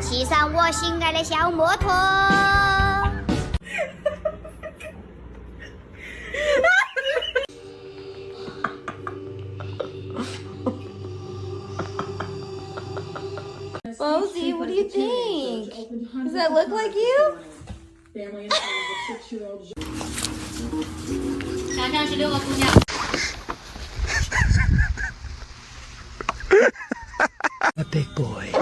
骑上我心爱的小摩托。Bosie, what do you think? Does that look like you? 想象16个姑娘。A big boy.